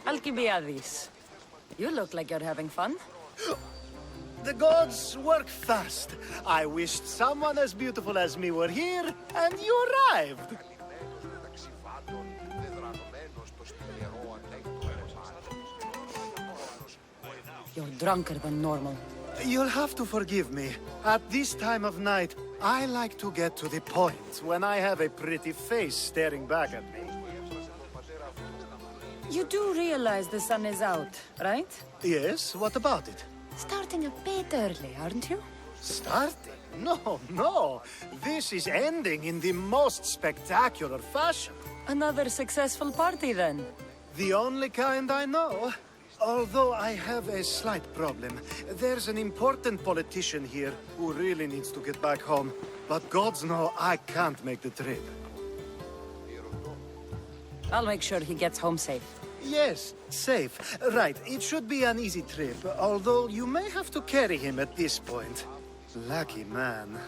Alcibiades, you look like you're having fun. The gods work fast. I wished someone as beautiful as me were here, and you arrived. You're drunker than normal. You'll have to forgive me. At this time of night, I like to get to the point when I have a pretty face staring back at me. You do realize the sun is out, right? Yes, what about it? Starting a bit early, aren't you? Starting? No, no. This is ending in the most spectacular fashion. Another successful party, then. The only kind I know. Although I have a slight problem. There's an important politician here who really needs to get back home. But gods know I can't make the trip. I'll make sure he gets home safe. Yes, safe. Right, it should be an easy trip, although you may have to carry him at this point. Lucky man.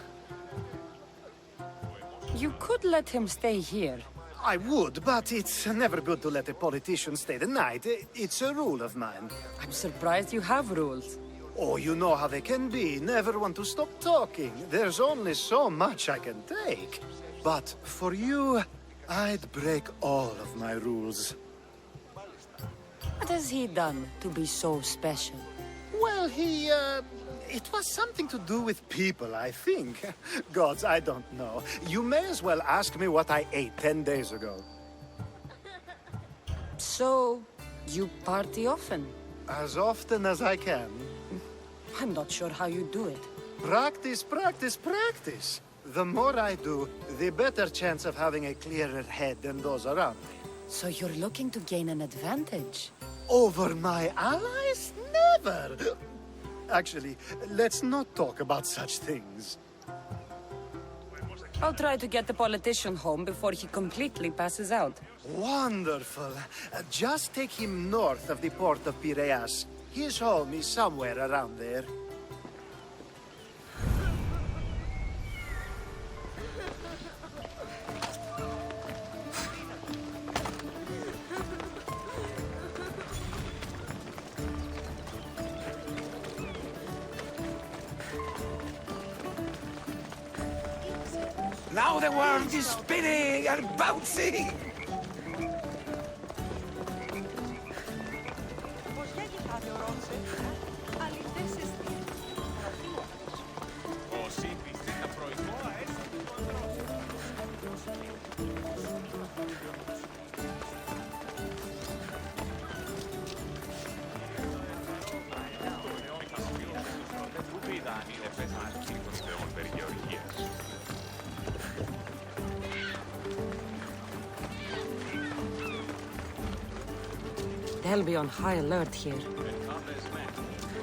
You could let him stay here. I would, but it's never good to let a politician stay the night. It's a rule of mine. I'm surprised you have rules. Oh, you know how they can be. Never want to stop talking. There's only so much I can take. But for you, I'd break all of my rules. What has he done to be so special? Well, it was something to do with people, I think. Gods, I don't know. You may as well ask me what I ate 10 days ago. So, you party often? As often as I can. I'm not sure how you do it. Practice, practice, practice. The more I do, the better chance of having a clearer head than those around me. So you're looking to gain an advantage? Over my allies? Never! Actually, let's not talk about such things. I'll try to get the politician home before he completely passes out. Wonderful. Just take him north of the port of Piraeus. His home is somewhere around there. Now the world is spinning and bouncing! They'll be on high alert here.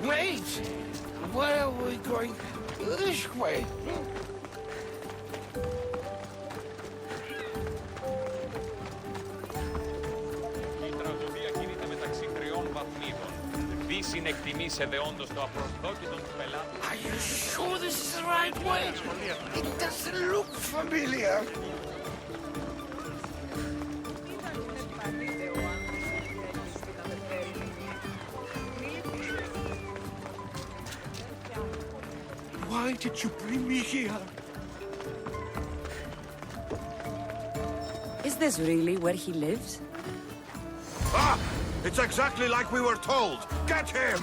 Wait! Where are we going? This way? Are you sure this is the right way? It doesn't look familiar. Why did you bring me here? Is this really where he lives? Ah! It's exactly like we were told! Get him!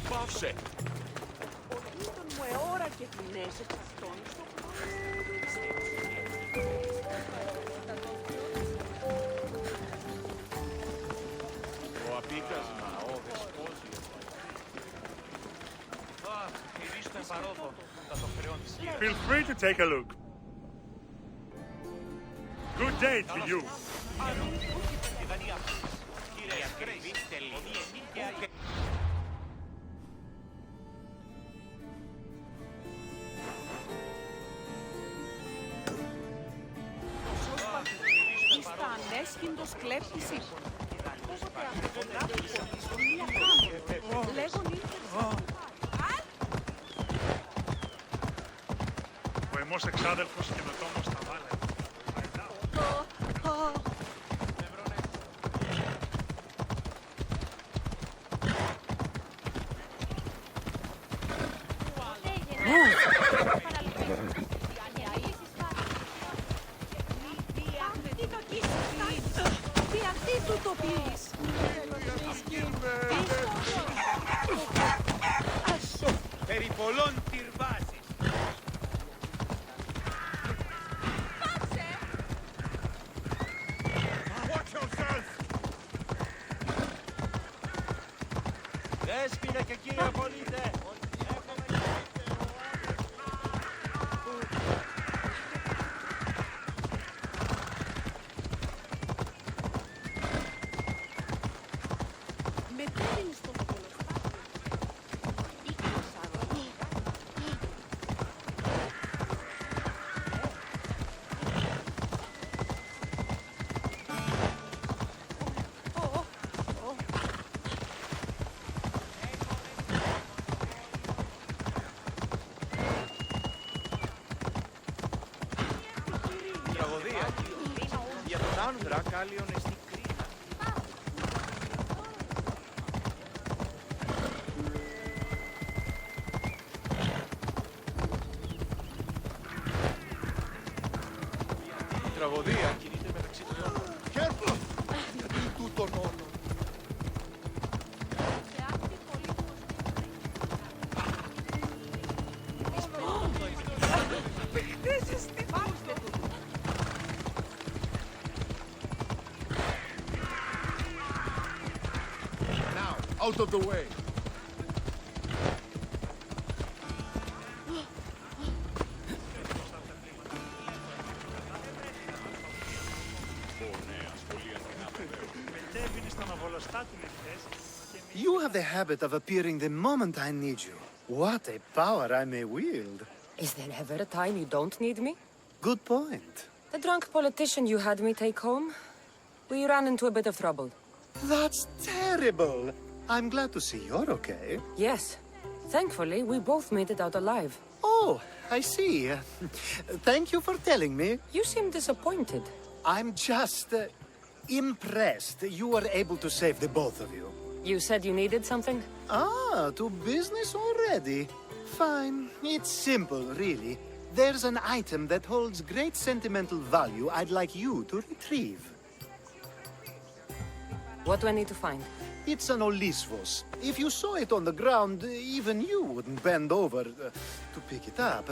Πάυσε! Ορμήτων μου εώρα και ποινές εξ αυτών. Feel free to take a look. Good day to you. Είστε ανέσχυντος κλέπτης ύπων. Όποτε αυτογράφει μία κάμερα. Λέγον ήρθε. Ο εμός εξάδελφος καινοτόμος θα βάλε. Περί πολλών τυρβάζεις. Watch yourself! Δέσποινα και κύριε πολίτε. Μετέβαινε στο Τραγωδία. Για τον άνδρα κάλιον εστί κρίνα. Τραγωδία κινείται μεταξύ των όρων. Careful! Γιατί τούτον όλο. Now, out of the way. Μετέβηνε στον αβολοστά του εχθές και You have the habit of appearing the moment I need you. What a power I may wield. Is there ever a time you don't need me? Good point. The drunk politician you had me take home? We ran into a bit of trouble. That's terrible. I'm glad to see you're okay. Yes. Thankfully, we both made it out alive. Oh, I see. Thank you for telling me. You seem disappointed. I'm just impressed you were able to save the both of you. You said you needed something? Ah, to business already. Fine. It's simple, really. There's an item that holds great sentimental value I'd like you to retrieve. What do I need to find? It's an Olisvos. If you saw it on the ground, even you wouldn't bend over to pick it up.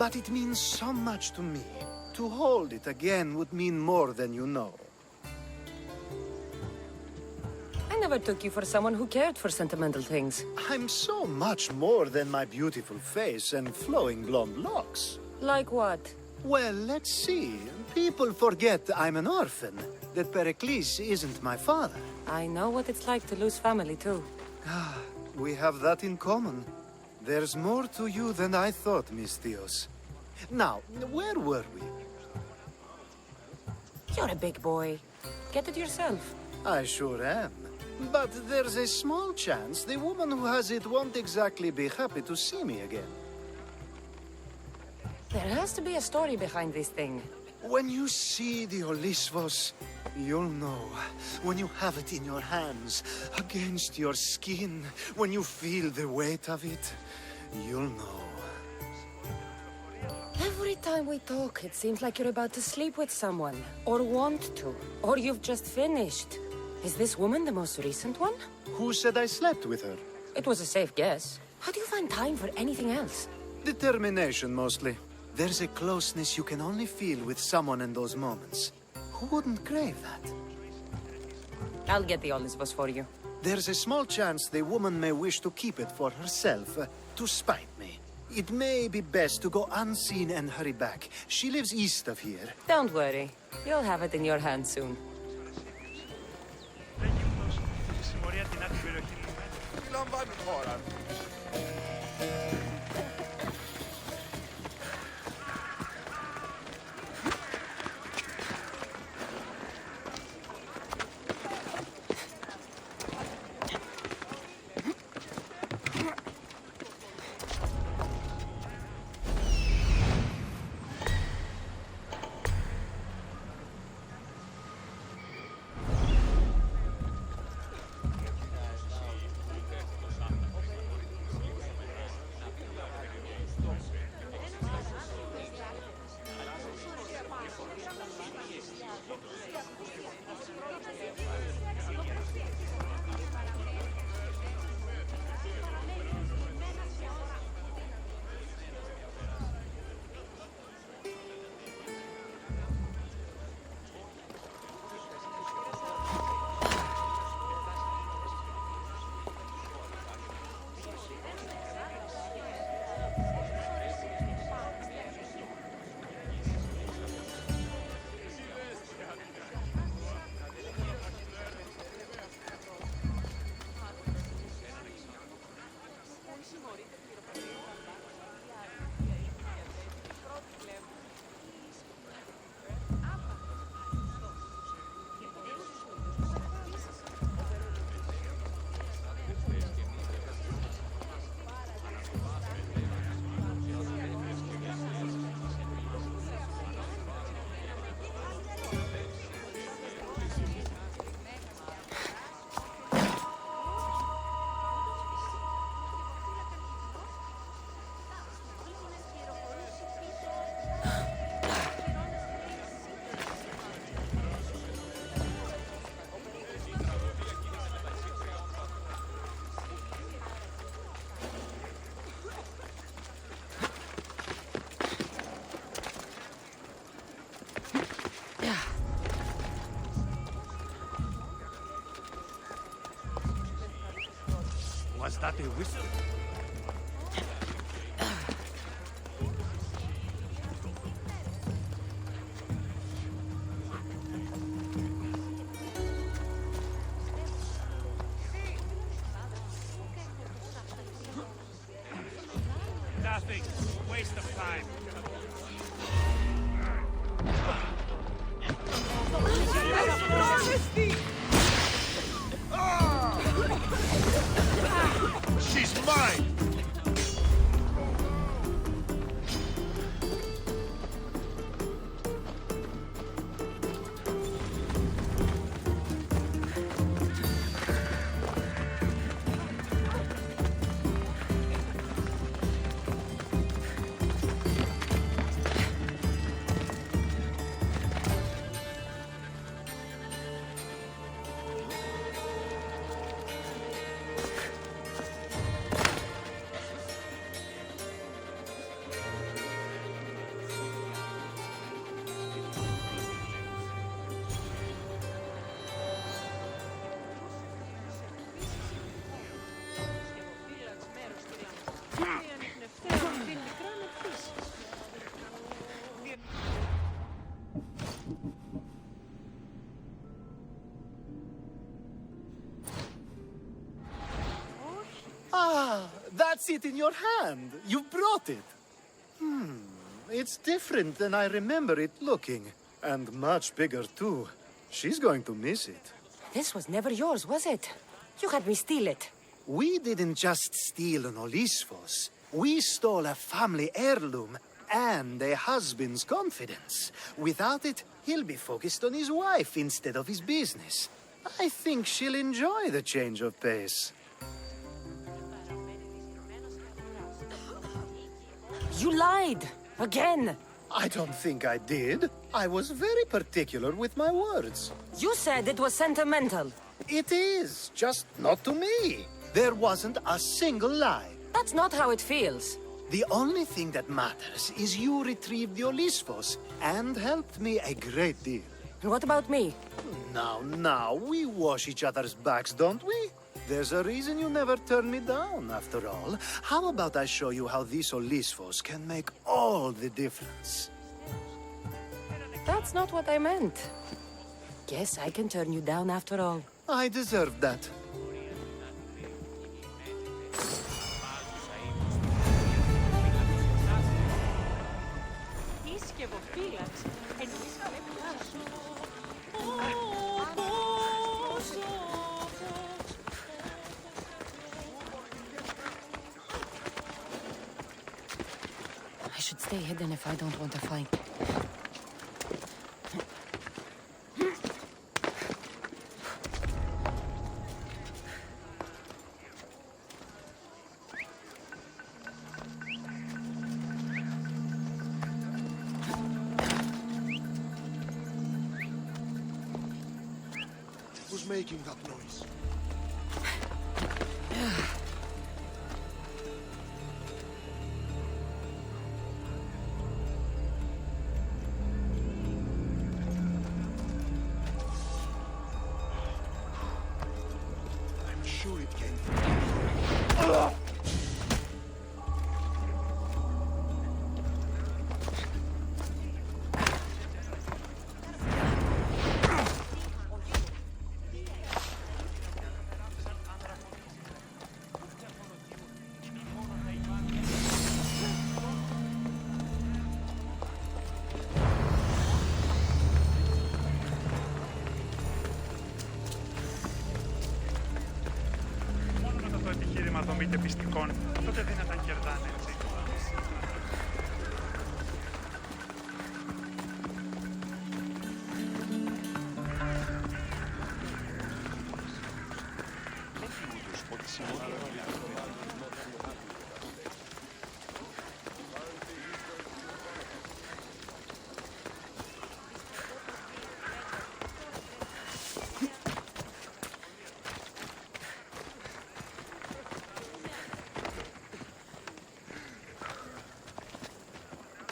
But it means so much to me. To hold it again would mean more than you know. I never took you for someone who cared for sentimental things. I'm so much more than my beautiful face and flowing blonde locks. Like what? Well, let's see. People forget I'm an orphan, that Pericles isn't my father. I know what it's like to lose family, too. We have that in common. There's more to you than I thought, Miss Theos. Now, where were we? You're a big boy. Get it yourself. I sure am. But there's a small chance the woman who has it won't exactly be happy to see me again. There has to be a story behind this thing. When you see the Olisvos, you'll know. When you have it in your hands, against your skin, when you feel the weight of it, you'll know. Every time we talk, it seems like you're about to sleep with someone. Or want to. Or you've just finished. Is this woman the most recent one? Who said I slept with her? It was a safe guess. How do you find time for anything else? Determination, mostly. There's a closeness you can only feel with someone in those moments. Who wouldn't crave that? I'll get the Olisvos for you. There's a small chance the woman may wish to keep it for herself, to spite me. It may be best to go unseen and hurry back. She lives east of here. Don't worry. You'll have it in your hands soon. Δεν γυμνός στη συμμορία την άλλη περιοχή λιμένη. Τι λαμβάνει χώρα. Was that a whistle? Nothing. Waste of time. She's mine! Ah, that's it in your hand. You brought it. It's different than I remember it looking. And much bigger, too. She's going to miss it. This was never yours, was it? You had me steal it. We didn't just steal an Olisfos. We stole a family heirloom and a husband's confidence. Without it, he'll be focused on his wife instead of his business. I think she'll enjoy the change of pace. You lied! Again! I don't think I did. I was very particular with my words. You said it was sentimental. It is, just not to me. There wasn't a single lie. That's not how it feels. The only thing that matters is you retrieved the Olisfos and helped me a great deal. And what about me? Now, we wash each other's backs, don't we? There's a reason you never turn me down, after all. How about I show you how these Olisfos can make all the difference? That's not what I meant. Guess I can turn you down after all. I deserve that. Τι σκευοφύλαξε. Εννοήσαμε πλάσου. I should stay hidden if I don't want to fight. Who's making that noise? I'm sure it came from... Μόνο μετά το επιχείρημα δομή και πιστικών, τότε δυνατά κερδάνε, έτσι.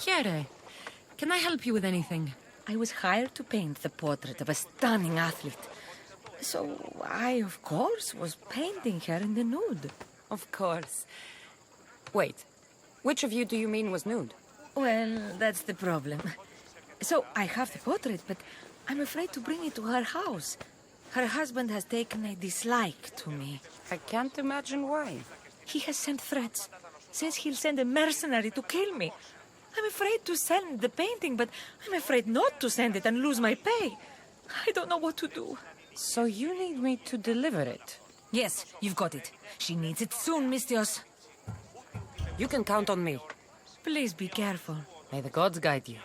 Chiere, can I help you with anything? I was hired to paint the portrait of a stunning athlete. So I, of course, was painting her in the nude. Of course. Wait, which of you do you mean was nude? Well, that's the problem. So I have the portrait, but I'm afraid to bring it to her house. Her husband has taken a dislike to me. I can't imagine why. He has sent threats. Says he'll send a mercenary to kill me. I'm afraid to send the painting, but I'm afraid not to send it and lose my pay. I don't know what to do. So you need me to deliver it? Yes, you've got it. She needs it soon, Mistios. You can count on me. Please be careful. May the gods guide you.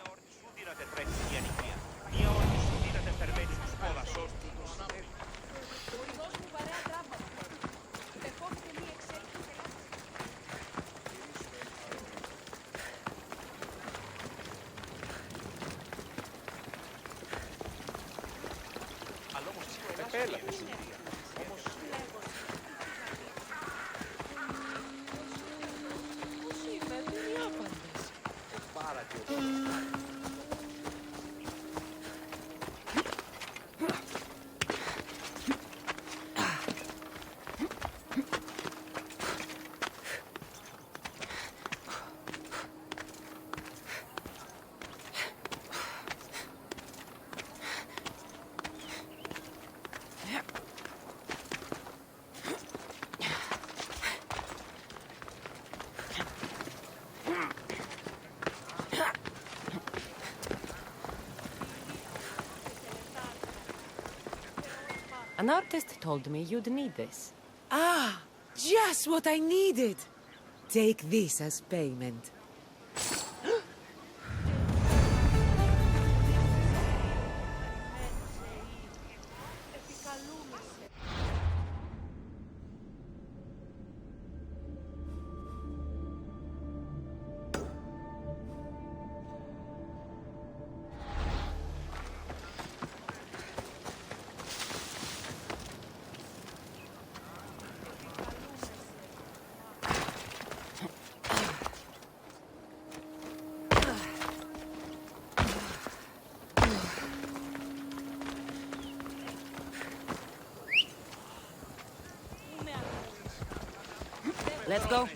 An artist told me you'd need this. Ah, just what I needed. Take this as payment. Let's go.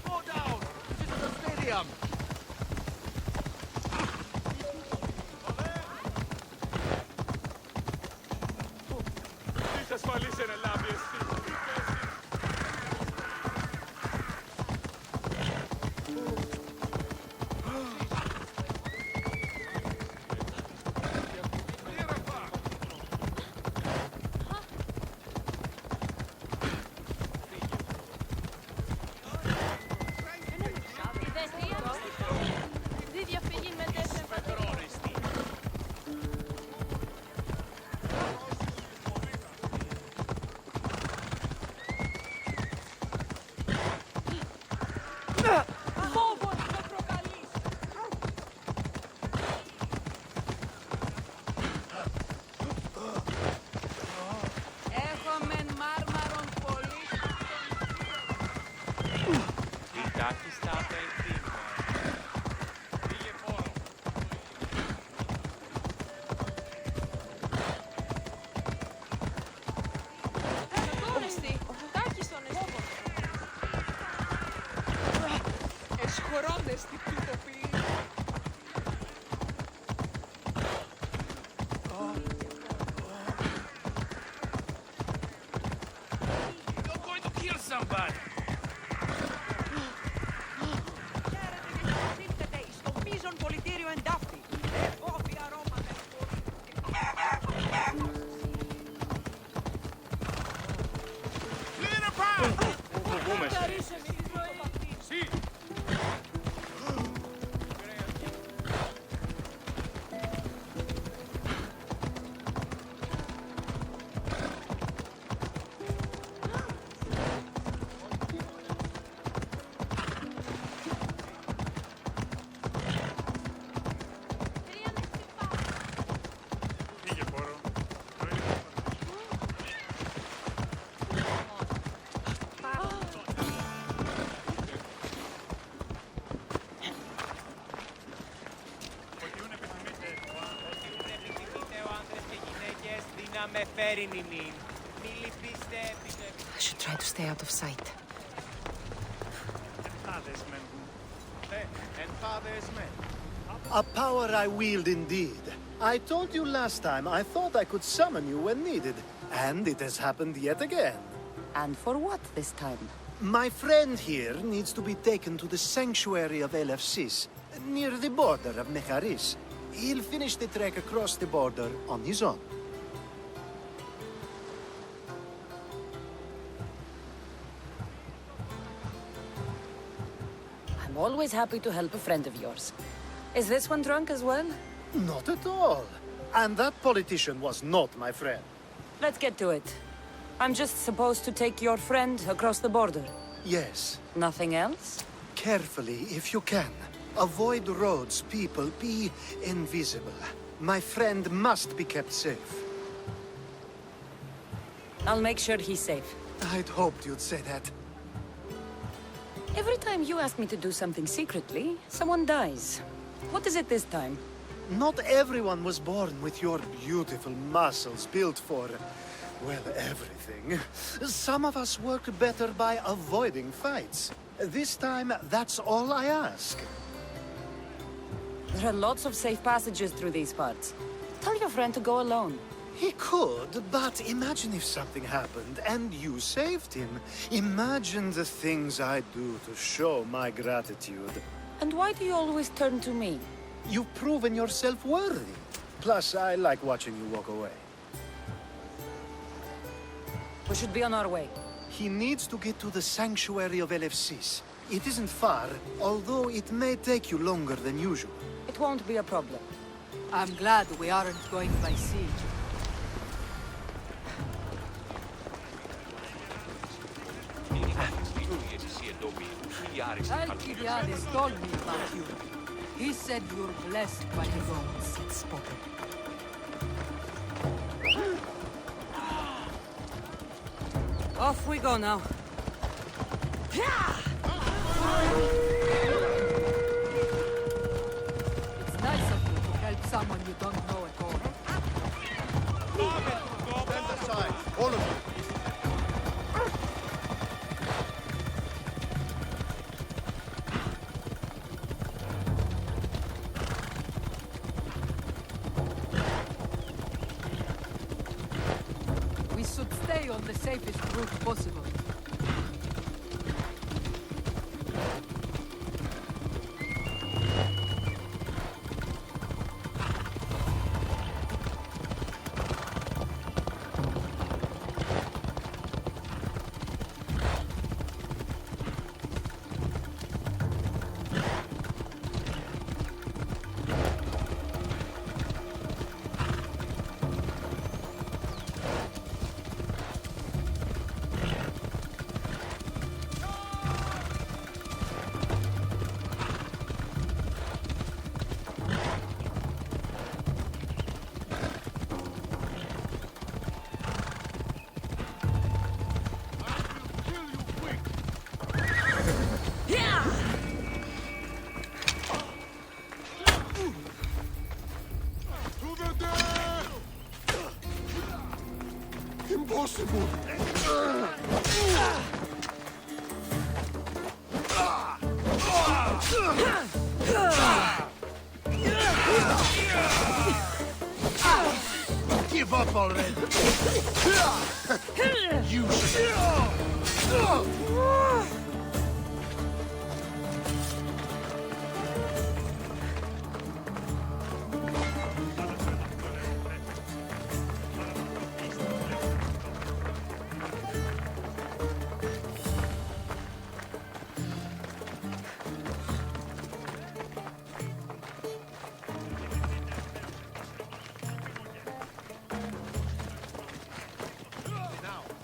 Slow down! This is a stadium! You're going to kill somebody! Clear the path! Πήγε πόρο. I should try to stay out of sight. A power I wield indeed. I told you last time I thought I could summon you when needed. And it has happened yet again. And for what this time? My friend here needs to be taken to the sanctuary of Elefsis, near the border of Mecharis. He'll finish the trek across the border on his own. I'm always happy to help a friend of yours. Is this one drunk as well? Not at all. And that politician was not my friend. Let's get to it. I'm just supposed to take your friend across the border. Yes. Nothing else? Carefully, if you can. Avoid roads, people, be invisible. My friend must be kept safe. I'll make sure he's safe. I'd hoped you'd say that. Every time you ask me to do something secretly, someone dies. What is it this time? Not everyone was born with your beautiful muscles built for, well, everything. Some of us work better by avoiding fights. This time, that's all I ask. There are lots of safe passages through these parts. Tell your friend to go alone. He could, but imagine if something happened and you saved him. Imagine the things I'd do to show my gratitude. And why do you always turn to me? You've proven yourself worthy. Plus, I like watching you walk away. We should be on our way. He needs to get to the sanctuary of Elefsis. It isn't far, although it may take you longer than usual. It won't be a problem. I'm glad we aren't going by sea. Alcibiades told me about you. He said you're blessed by the gods. Spotted. Off we go now. It's nice of you to help someone you don't know at all. Stand aside, all of you. We should stay on the safest route possible. Impossible! Give up already! You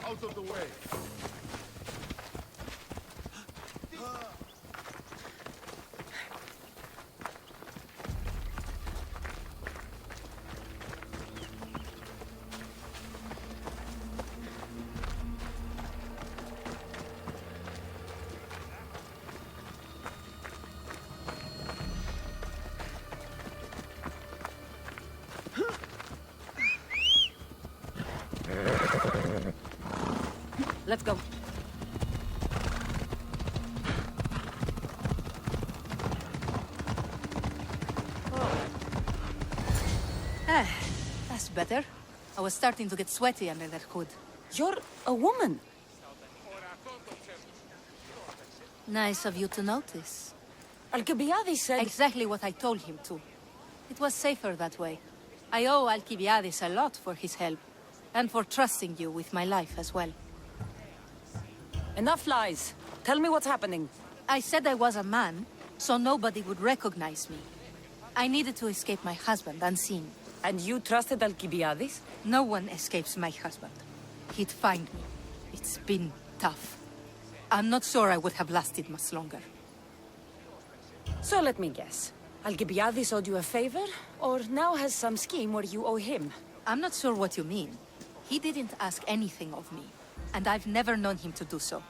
Out of the way! Let's go. That's better. I was starting to get sweaty under that hood. You're a woman. Nice of you to notice. Alcibiades said... Exactly what I told him to. It was safer that way. I owe Alcibiades a lot for his help, and for trusting you with my life as well. Enough lies. Tell me what's happening. I said I was a man, so nobody would recognize me. I needed to escape my husband unseen. And you trusted Alcibiades? No one escapes my husband. He'd find me. It's been tough. I'm not sure I would have lasted much longer. So let me guess. Alcibiades owed you a favor, or now has some scheme where you owe him? I'm not sure what you mean. He didn't ask anything of me, and I've never known him to do so.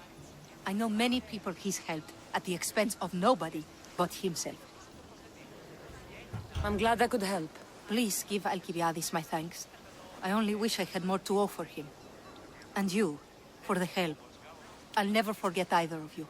I know many people he's helped at the expense of nobody but himself. I'm glad I could help. Please give Alcibiades my thanks. I only wish I had more to offer him. And you, for the help. I'll never forget either of you.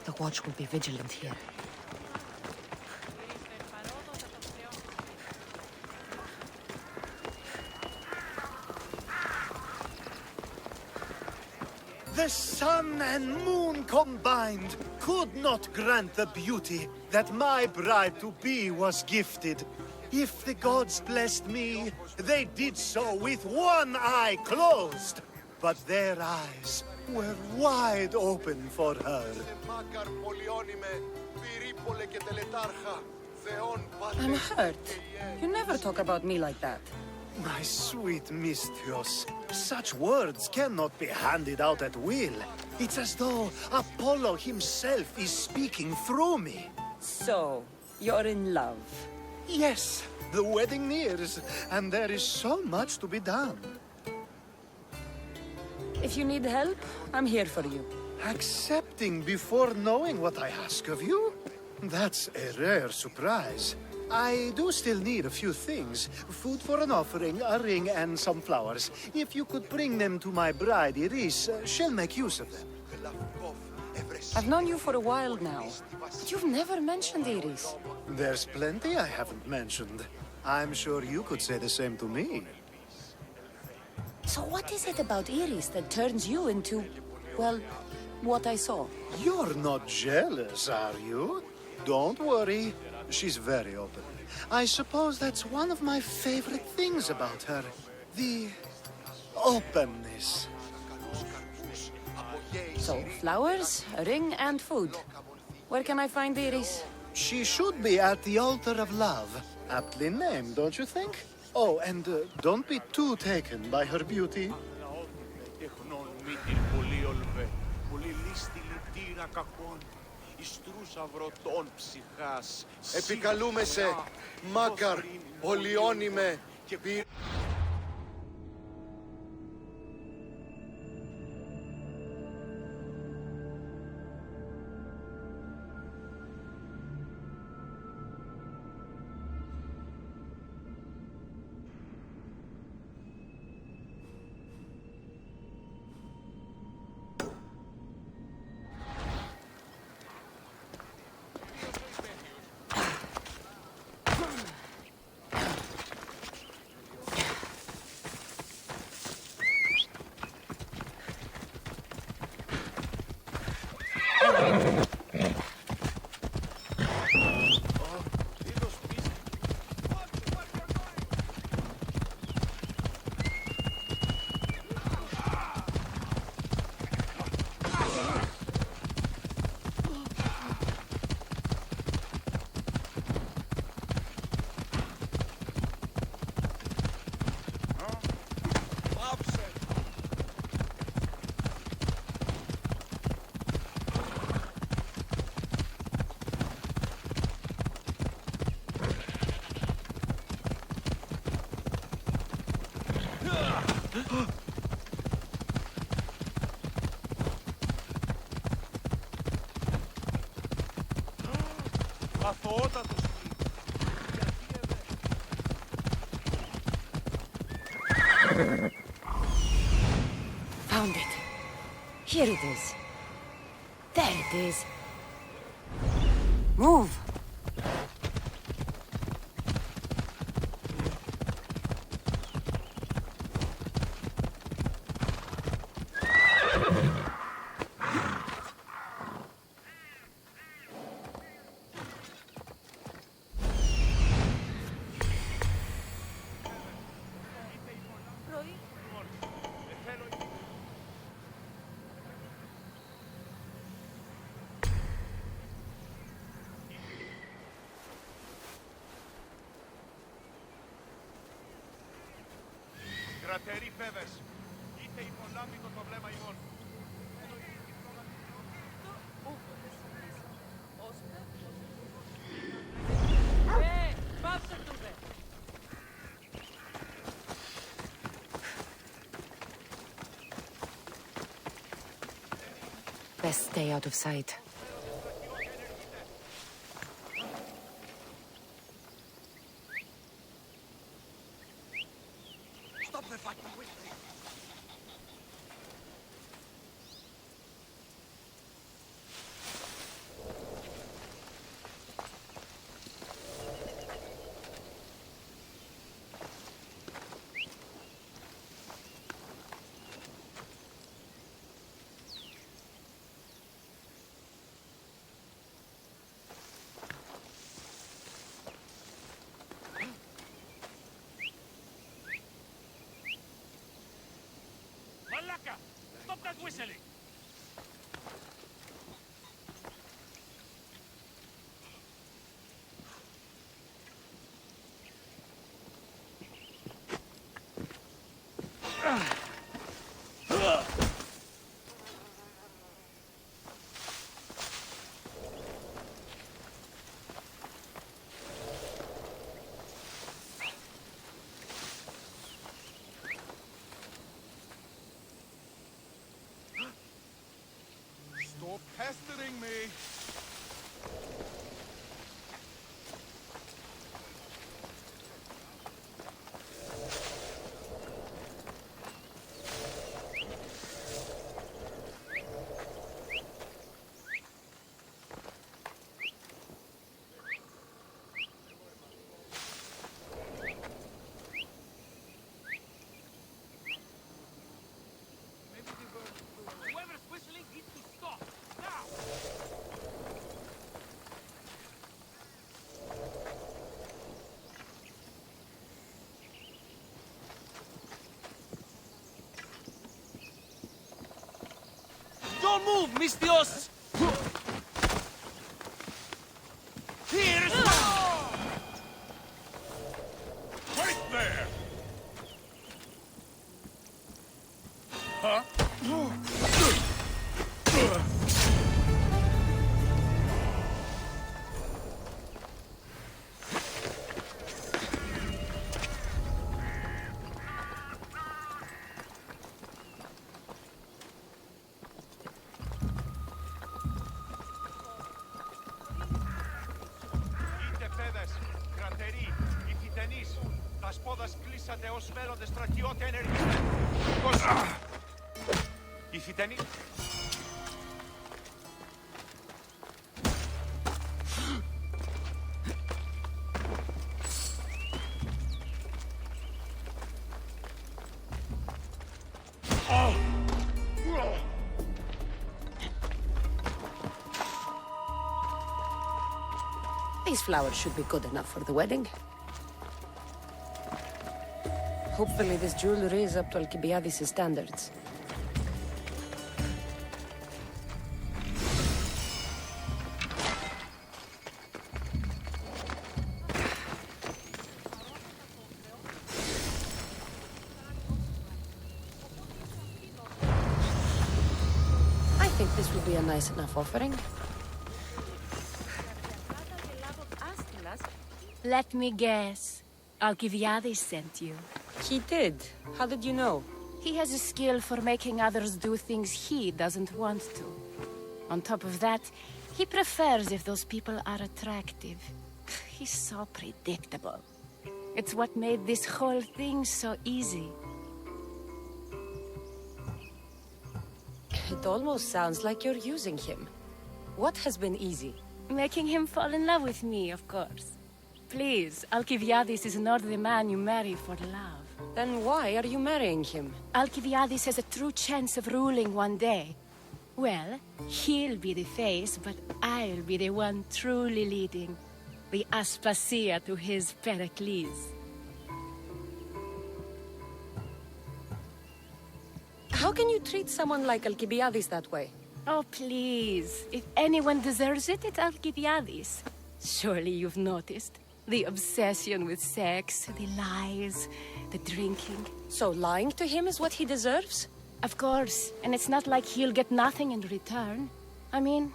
The watch will be vigilant here. The sun and moon combined could not grant the beauty that my bride-to-be was gifted. If the gods blessed me, they did so with one eye closed. But their eyes were wide open for her. I'm hurt. You never talk about me like that. My sweet Misthios, such words cannot be handed out at will. It's as though Apollo himself is speaking through me. So, you're in love. Yes, the wedding nears, and there is so much to be done. If you need help, I'm here for you. Accepting before knowing what I ask of you? That's a rare surprise. I do still need a few things. Food for an offering, a ring, and some flowers. If you could bring them to my bride, Iris, she'll make use of them. I've known you for a while now, but you've never mentioned Iris. There's plenty I haven't mentioned. I'm sure you could say the same to me. So what is it about Iris that turns you into, well, what I saw? You're not jealous, are you? Don't worry. She's very open. I suppose that's one of my favorite things about her. The openness. So, flowers, a ring, and food. Where can I find Iris? She should be at the altar of love. Aptly named, don't you think? Oh, and don't be too taken by her beauty. Επικαλούμε σε, Μάκαρ, πολυώνυμε και Found it. Here it is. There it is. Move. Κρατεροί φέδες, είτε υπολάμβητο το βλέμμα ημών. Best stay out of sight. Stop the fight quickly. Malaka! Stop that whistling! Don't move, Mistios! Here's... Wait there! Είτε παιδες, κρατεροί, ηχητενείς, τα σπόδας κλείσατε ως μέλλοντες στρατιώτε ενεργημένοι. Ηχητενείς... These flowers should be good enough for the wedding. Hopefully this jewelry is up to Alcibiades' standards. I think this will be a nice enough offering. Let me guess. Alcibiades sent you. He did. How did you know? He has a skill for making others do things he doesn't want to. On top of that, he prefers if those people are attractive. He's so predictable. It's what made this whole thing so easy. It almost sounds like you're using him. What has been easy? Making him fall in love with me, of course. Please, Alcibiades is not the man you marry for love. Then why are you marrying him? Alcibiades has a true chance of ruling one day. Well, he'll be the face, but I'll be the one truly leading. The Aspasia to his Pericles. How can you treat someone like Alcibiades that way? Oh, please. If anyone deserves it, it's Alcibiades. Surely you've noticed. The obsession with sex, the lies, the drinking. So lying to him is what he deserves? Of course. And it's not like he'll get nothing in return. I mean,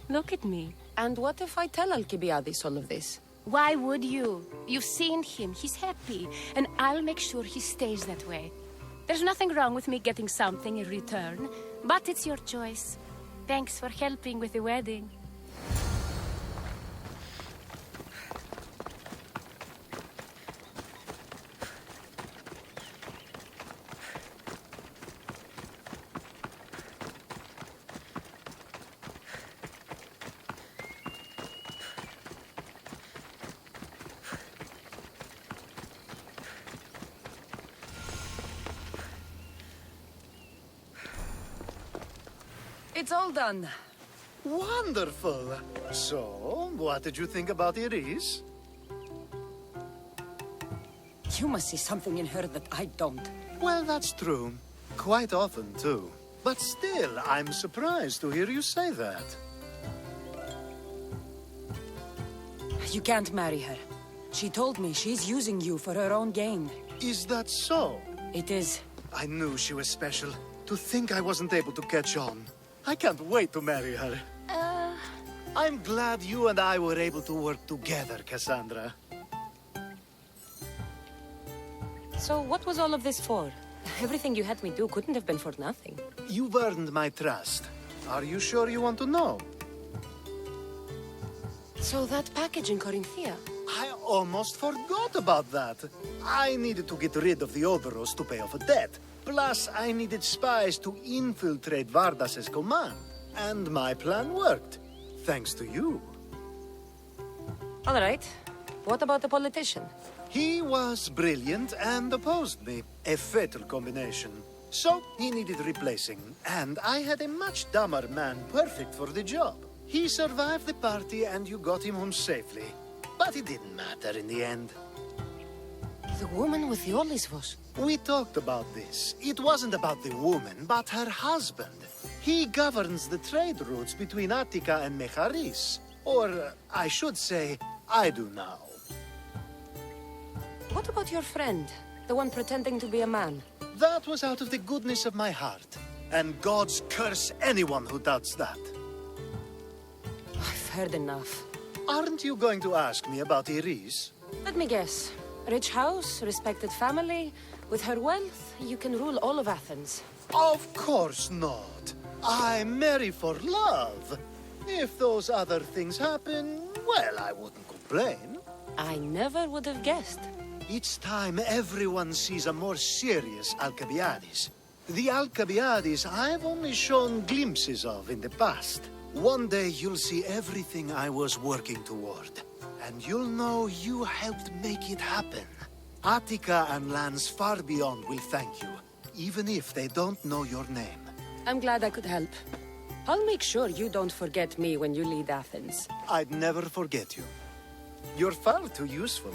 look at me. And what if I tell Alcibiades all of this? Why would you? You've seen him. He's happy. And I'll make sure he stays that way. There's nothing wrong with me getting something in return. But it's your choice. Thanks for helping with the wedding. It's all done. Wonderful. So, what did you think about Iris? You must see something in her that I don't. Well, that's true. Quite often, too. But still, I'm surprised to hear you say that. You can't marry her. She told me she's using you for her own gain. Is that so? It is. I knew she was special. To think I wasn't able to catch on. I can't wait to marry her. I'm glad you and I were able to work together, Cassandra. So what was all of this for? Everything you had me do couldn't have been for nothing. You've earned my trust. Are you sure you want to know? So that package in Corinthia. I almost forgot about that. I needed to get rid of the Odoros to pay off a debt. Plus, I needed spies to infiltrate Vardas's command. And my plan worked. Thanks to you. All right. What about the politician? He was brilliant and opposed me. A fatal combination. So, he needed replacing. And I had a much dumber man perfect for the job. He survived the party and you got him home safely. But it didn't matter in the end. The woman with the Olisvos. We talked about this. It wasn't about the woman, but her husband. He governs the trade routes between Attica and Mecharis. Or, I should say, I do now. What about your friend? The one pretending to be a man? That was out of the goodness of my heart. And gods curse anyone who doubts that. I've heard enough. Aren't you going to ask me about Iris? Let me guess. Rich house, respected family. With her wealth, you can rule all of Athens. Of course not. I marry for love. If those other things happen, well, I wouldn't complain. I never would have guessed. Each time everyone sees a more serious Alcibiades. The Alcibiades I've only shown glimpses of in the past. One day you'll see everything I was working toward. And you'll know you helped make it happen. Attica and lands far beyond will thank you, even if they don't know your name. I'm glad I could help. I'll make sure you don't forget me when you lead Athens. I'd never forget you. You're far too useful.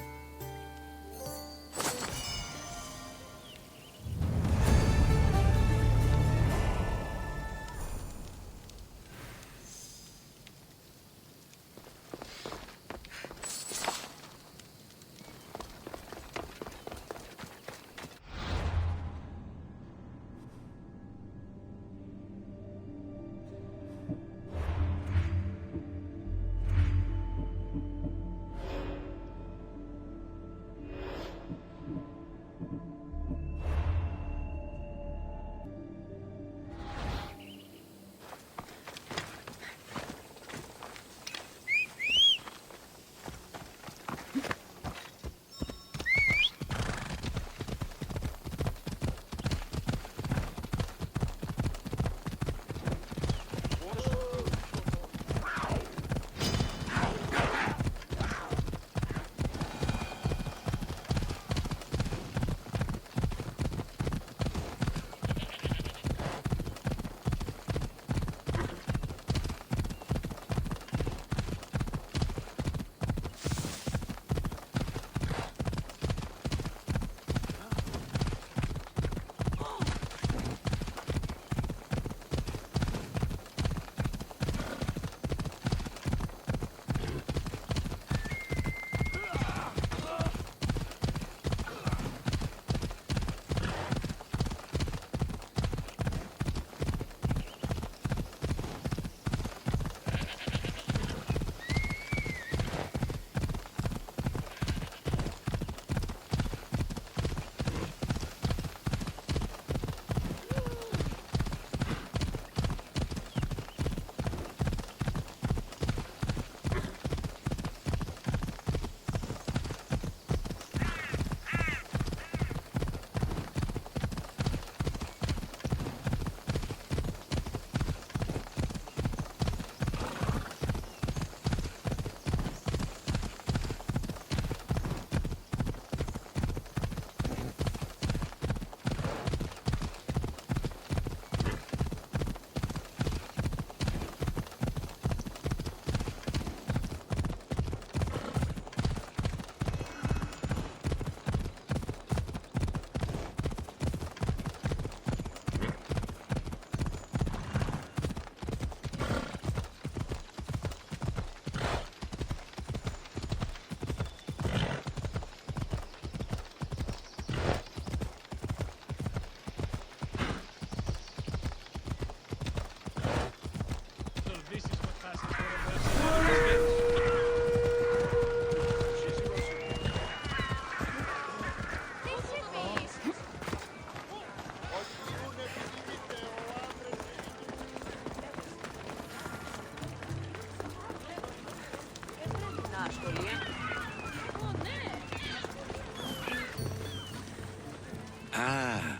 Ah,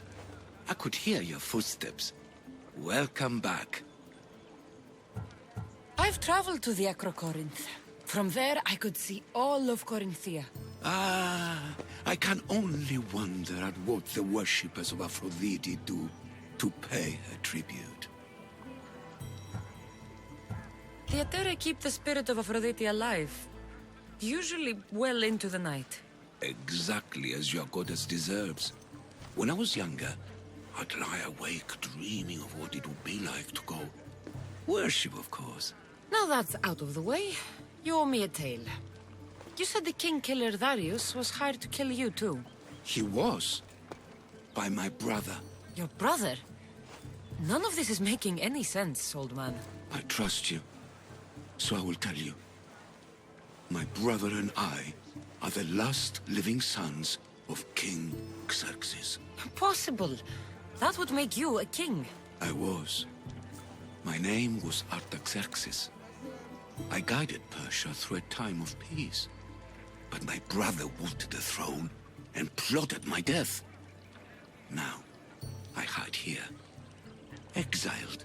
I could hear your footsteps. Welcome back. I've traveled to the Acrocorinth. From there, I could see all of Corinthia. Ah, I can only wonder at what the worshippers of Aphrodite do to pay her tribute. The Atera keep the spirit of Aphrodite alive, usually well into the night. exactly as your goddess deserves. When I was younger, I'd lie awake dreaming of what it would be like to go. Worship, of course. Now that's out of the way. You owe me a tale. You said the king killer Darius was hired to kill you too. He was. By my brother. Your brother? None of this is making any sense, old man. I trust you, so I will tell you. My brother and I are the last living sons of King Xerxes. Impossible. That would make you a king. I was. My name was Artaxerxes. I guided Persia through a time of peace. But my brother wanted the throne and plotted my death. Now, I hide here, exiled,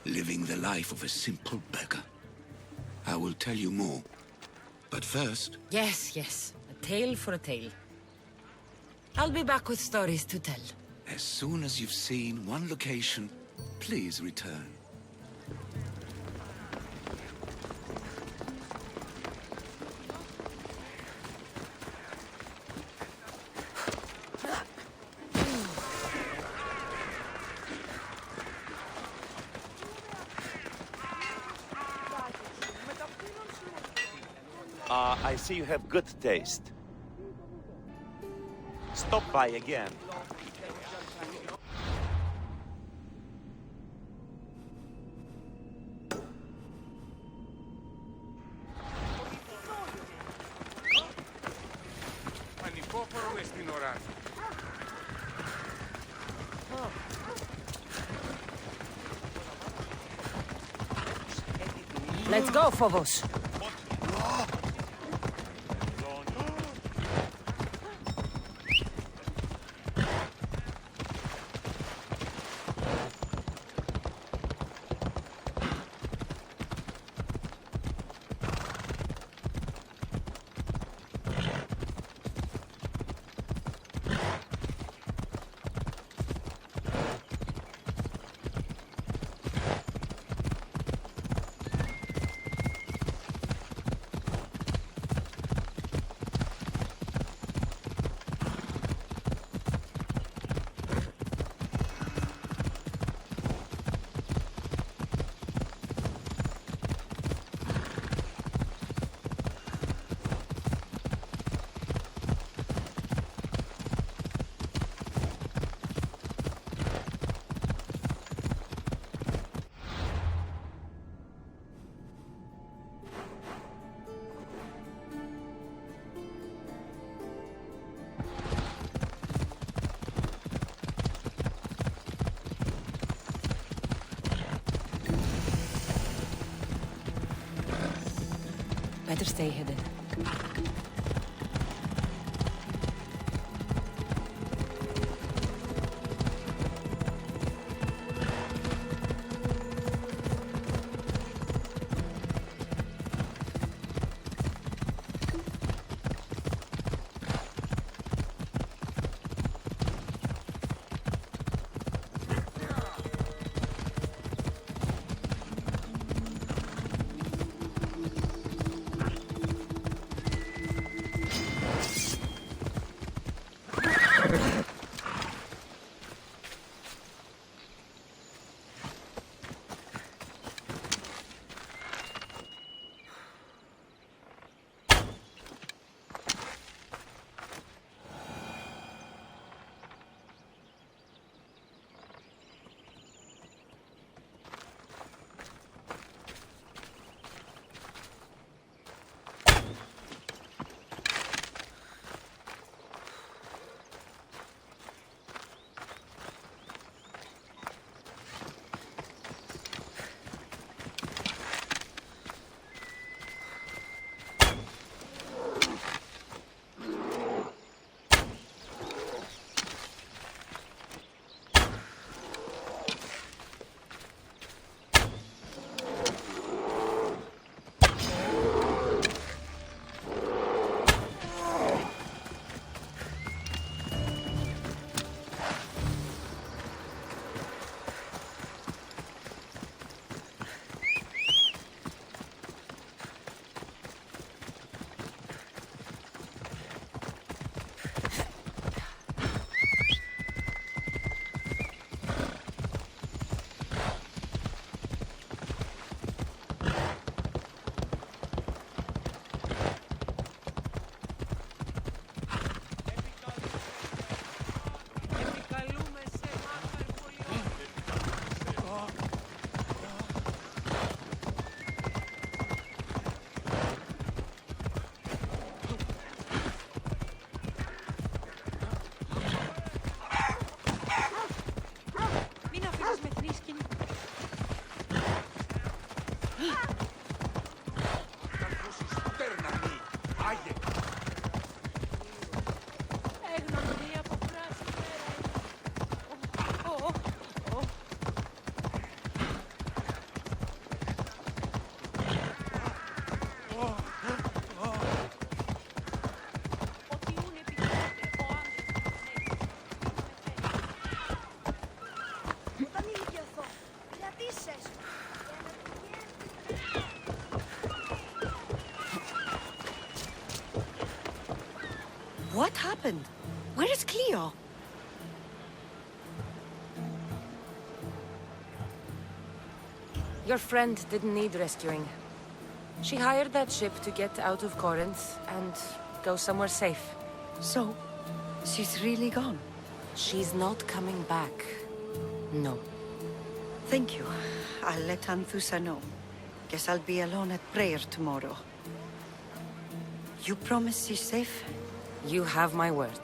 living the life of a simple beggar. I will tell you more, but first... Yes, yes. A tale for a tale. I'll be back with stories to tell. As soon as you've seen one location, please return. I see you have good taste. Stop by again. Let's go, Phobos. Better stay hidden. happened? Where is Cleo? Your friend didn't need rescuing. She hired that ship to get out of Corinth and go somewhere safe. So, she's really gone? She's not coming back. No. Thank you. I'll let Anthusa know. Guess I'll be alone at prayer tomorrow. You promise she's safe? You have my word.